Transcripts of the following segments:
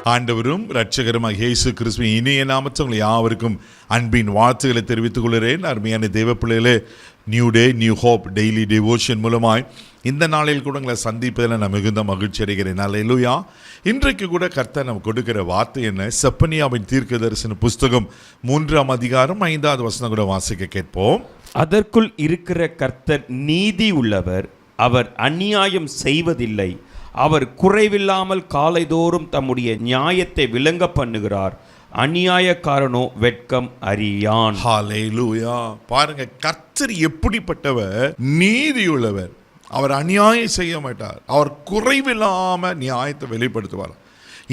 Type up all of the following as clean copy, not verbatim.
ஆண்டவரும் இரட்சகருமாகிய இயேசு கிறிஸ்துவின் இனிய நாமத்தில் உங்கள் யாவருக்கும் அன்பின் வாழ்த்துக்களை தெரிவித்துக் கொள்கிறேன். அருமையான தேவ பிள்ளைகளே, new day new hope daily devotion மூலமாய் இந்த நாளில் கூட உங்களை சந்திப்பதில் நான் மிகுந்த மகிழ்ச்சி அடைகிறேன். அல்லேலூயா. இன்றைக்கு கூட கர்த்தர் நமக்கு கொடுக்கிற வார்த்தை என்ன? செப்பனியாவின் தீர்க்க தரிசன புஸ்தகம் 3ஆம் அதிகாரம் 5வது வசனம் கூட வாசிக்க கேட்போம். அதற்குள் இருக்கிற கர்த்தர் நீதி உள்ளவர், அவர் அநியாயம் செய்வதில்லை, அவர் குறைவில்லாமல் காலைதோறும் தம்முடைய நியாயத்தை விளங்க பண்ணுகிறார், அநியாயக்காரனோ வெட்கம் அறியான். ஹல்லேலூயா. பாருங்க, கர்த்தர் எப்படிப்பட்டவர்? நீதியுள்ளவர். அவர் அநியாயம் செய்ய மாட்டார், அவர் குறைவில்லாம நியாயத்தை வெளிப்படுத்துவார்.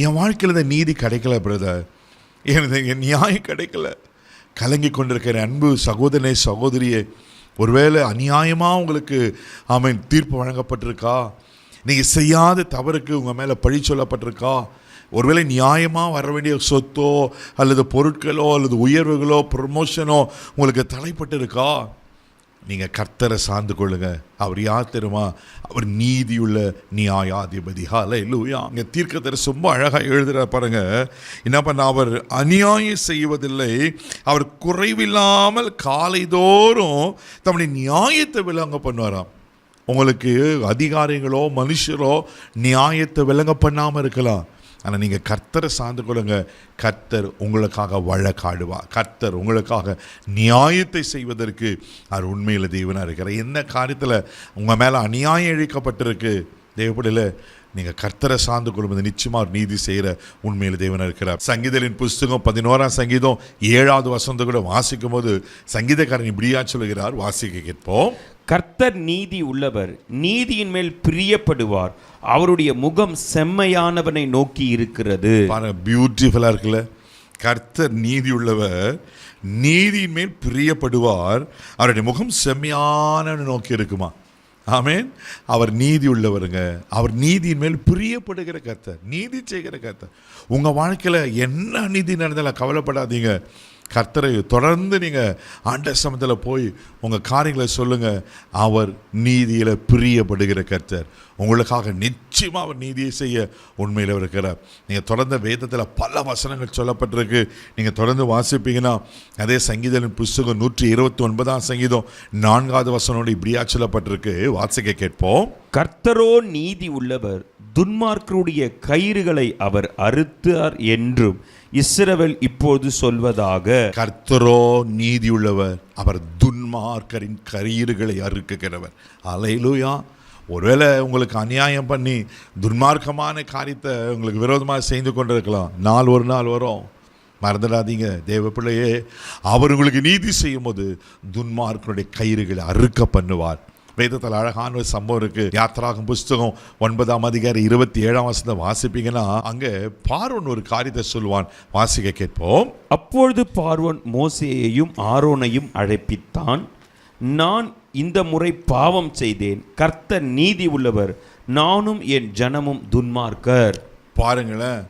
என் வாழ்க்கையில் இந்த நீதி கிடைக்கல பிரதர், என் நியாயம் கிடைக்கல, கலங்கி கொண்டிருக்கிற அன்பு சகோதரனே சகோதரியே, ஒருவேளை அநியாயமாக உங்களுக்கு தீர்ப்பு வழங்கப்பட்டிருக்கா? நீங்கள் செய்யாத தவறுக்கு உங்கள் மேலே பழி சொல்லப்பட்டிருக்கா? ஒருவேளை நியாயமாக வர வேண்டிய சொத்தோ அல்லது பொருட்களோ அல்லது உயர்வுகளோ ப்ரமோஷனோ உங்களுக்கு தலைப்பட்டு இருக்கா? நீங்கள் கர்த்தரை சார்ந்து கொள்ளுங்க. அவர் யார் தெரியுமா? அவர் நீதியுள்ள நியாயாதிபதி. ஹல்லேலூயா. இங்கே தீர்க்கதரிசி ரொம்ப அழகாக எழுதுகிற பாருங்க. என்ன பண்ண? அவர் அநியாயம் செய்வதில்லை, அவர் குறைவில்லாமல் காலைதோறும் தம்முடைய நியாயத்தை விளங்க பண்ணுவாராம். உங்களுக்கு அதிகாரிகளோ மனுஷரோ நியாயத்தை விளங்க பண்ணாமல் இருக்கலாம், ஆனால் நீங்கள் கர்த்தரை சார்ந்து கொள்ளுங்க. கர்த்தர் உங்களுக்காக வழக்காடுவார். கர்த்தர் உங்களுக்காக நியாயத்தை செய்வதற்கு அவர் உண்மையில் தேவனாக இருக்கிறார். என்ன காரியத்தில் உங்கள் மேலே அநியாயம் இழைக்கப்பட்டிருக்கு தேவப்படையில், நீங்கள் கர்த்தரை சார்ந்து கொள்ளும்போது நிச்சயமாக நீதி செய்கிற உண்மையில் தேவனாக இருக்கிறார். சங்கீதலின் புஸ்தகம் 11ஆம் சங்கீதம் 7வது வசனத்தை கூட வாசிக்கும் போது சங்கீதக்காரன் இப்படியா சொல்லுகிறார், வாசிக்க கேட்போம். கர்த்தர் நீதி உள்ளவர், நீதியின் மேல் பிரியப்படுவார், அவருடைய முகம் செம்மையானவனை நோக்கி இருக்கிறது. பியூட்டிஃபுல்லா இருக்குல்ல? கர்த்தர் நீதி உள்ளவர், நீதியின் மேல் பிரியப்படுவார், அவருடைய முகம் செம்மையானவனை நோக்கி இருக்குமா? ஆமேன். அவர் நீதி உள்ளவருங்க. அவர் நீதியின் மேல் பிரியப்படுகிற கர்த்தர், நீதி செய்கிற கர்த்தர். உங்கள் வாழ்க்கையில் என்ன நீதி நடந்தாலும் கவலைப்படாதீங்க. கர்த்தரை தொடர்ந்து நீங்கள் ஆண்டவர் சமூகத்தில் போய் உங்கள் காரியங்களை சொல்லுங்கள். அவர் நீதியில் பிரியப்படுகிற கர்த்தர். உங்களுக்காக நிச்சயமாக அவர் நீதியை செய்ய உண்மையில் இருக்கிறார். நீங்கள் தொடர்ந்த வேதத்தில் பல வசனங்கள் சொல்லப்பட்டிருக்கு, நீங்கள் தொடர்ந்து வாசிப்பீங்கன்னா அதே சங்கீதத்தின் புஸ்தகம் 129ஆம் சங்கீதம் 4வது வசனோடு இப்படியா சொல்லப்பட்டிருக்கு, வாசிக்க கேட்போம். கர்த்தரோ நீதி உள்ளவர், துன்மார்க்கருடைய கயிறுகளை அவர் அறுத்தார் என்றும் இஸ்ரவேல் இப்போது சொல்வதாக. கர்த்தரோ நீதி உள்ளவர், அவர் துன்மார்க்கரின் கயிறுகளை அறுக்கிறவர். அல்லேலூயா. ஒருவேளை உங்களுக்கு அநியாயம் பண்ணி துன்மார்க்கமான காரியத்தை உங்களுக்கு விரோதமாக செய்து கொண்டிருக்கலாம். ஒரு நாள் வரும், மறந்துடாதீங்க தேவ பிள்ளையே, அவர் உங்களுக்கு நீதி செய்யும் போது துன்மார்க்கனுடைய கயிறுகளை அறுக்க பண்ணுவார். வேதத்தில் அழகான ஒரு சம்பவம் இருக்கு. யாத்ராகமம் புஸ்தகம் 9ஆம் அதிகாரம் 27ஆம் வசனத்தை வாசிப்பீங்கன்னா அங்கே பார்வோன் ஒரு காரியத்தை சொல்லுவான், வாசிக்க கேட்போம். அப்பொழுது பார்வோன் மோசேயையும் ஆரோனையும் அழைப்பித்தான். நான் இந்த முறை பாவம் செய்தேன், கர்த்தர் நீதி உள்ளவர், நானும் என் ஜனமும் துன்மார்க்கர். பாருங்களேன்,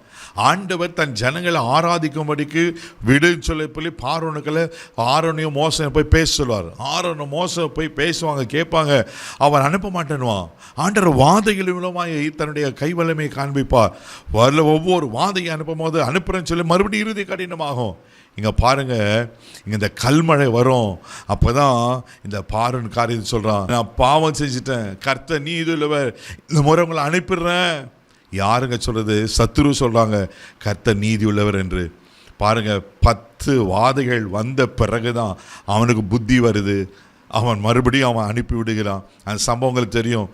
ஆண்டவர் தன் ஜனங்களை ஆராதிக்கும்படிக்கு விடுன்னு சொல்லி பார்வோனுக்களை ஆரோனையும் மோசம் போய் பேச சொல்லுவார். ஆரோனை மோசம் போய் பேசுவாங்க, கேட்பாங்க, அவர் அனுப்ப மாட்டேன்னுவான். ஆண்டவர் வாதைகள் மூலமாக தன்னுடைய கைவல்லமையை காண்பிப்பார். வரல ஒவ்வொரு வாதையை அனுப்பும் போது அனுப்புறேன்னு சொல்லி மறுபடியும் இறுதி கடினமாகும். இங்கே பாருங்கள், இங்கே இந்த கல்மழை வரும். அப்போ தான் இந்த பார்வோன் காரியத்தை சொல்கிறான், நான் பாவம் செஞ்சுட்டேன், கர்த்தர் நீதி உள்ளவர், இந்த முறை உங்களை அனுப்பிடுறேன். யாருங்க சொல்கிறது? சத்துரு சொல்கிறாங்க கர்த்தர் நீதி உள்ளவர் என்று. பாருங்கள், 10 வாதைகள் வந்த பிறகுதான் அவனுக்கு புத்தி வருது. அவன் மறுபடியும் அவன் அனுப்பி விடுகிறான். அந்த சம்பவங்களுக்கு தெரியும்.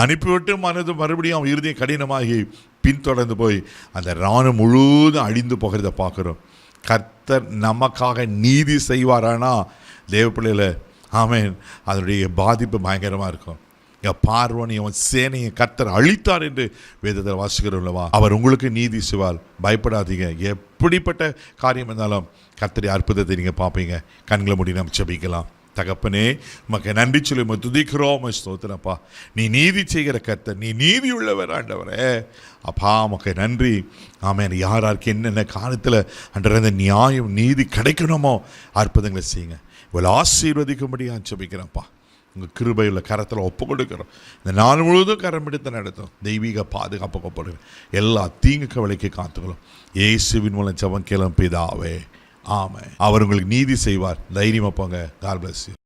அனுப்பிவிட்டு மறுபடியும் அவன் இறுதியும் கடினமாகி பின்தொடர்ந்து போய் அந்த இராணுவம் முழுவதும் அழிந்து போகிறத பார்க்குறோம். கர்த்தர் நமக்காக நீதி செய்வாரானா தேவ பிள்ளையில் ஆமேன், அதனுடைய பாதிப்பு பயங்கரமாக இருக்கும். பார்வோனை அவன் சேனையை கர்த்தர் அழித்தார் என்று வேதத்தில் வாசிக்கிறோம்லவா? அவர் உங்களுக்கு நீதி செய்வார், பயப்படாதீங்க. எப்படிப்பட்ட காரியம் இருந்தாலும் கர்த்தருடைய அற்புதத்தை நீங்கள் பார்ப்பீங்க. கண்களை மூடி நம்ம ஜெபிக்கலாம். தகப்பனே, உமக்கு நன்றி சொல்லி துதிக்கிறோம், ஸ்தோத்திரப்பா. நீ நீதி செய்கிற கர்த்தர், நீ நீதி உள்ளவர் ஆண்டவரே. அப்பா உமக்கு நன்றி. ஆமென். யாருக்கு என்னென்ன காலத்தில் அன்ற நியாயம் நீதி கிடைக்கணுமோ அற்புதங்களை செய்யுங்க. இவ்வளோ ஆசீர்வதிக்கும்படியாக ஜெபிக்கிறேன்ப்பா. உங்கள் கிருபையுள்ள கரத்தில் ஒப்பு கொடுக்கிறோம். இந்த நாள் முழுவதும் கரம் பிடித்து நடத்தும். தெய்வீக பாதுகாப்பு ஒப்படுகிறோம். எல்லா தீங்கு கவலைக்கு காத்துக்கிறோம். இயேசுவின் மூலம் ஜெபம் கேளும் பிதாவே, ஆமென். அவர் உங்களுக்கு நீதி செய்வார். தைரியமாக போங்க. God bless you.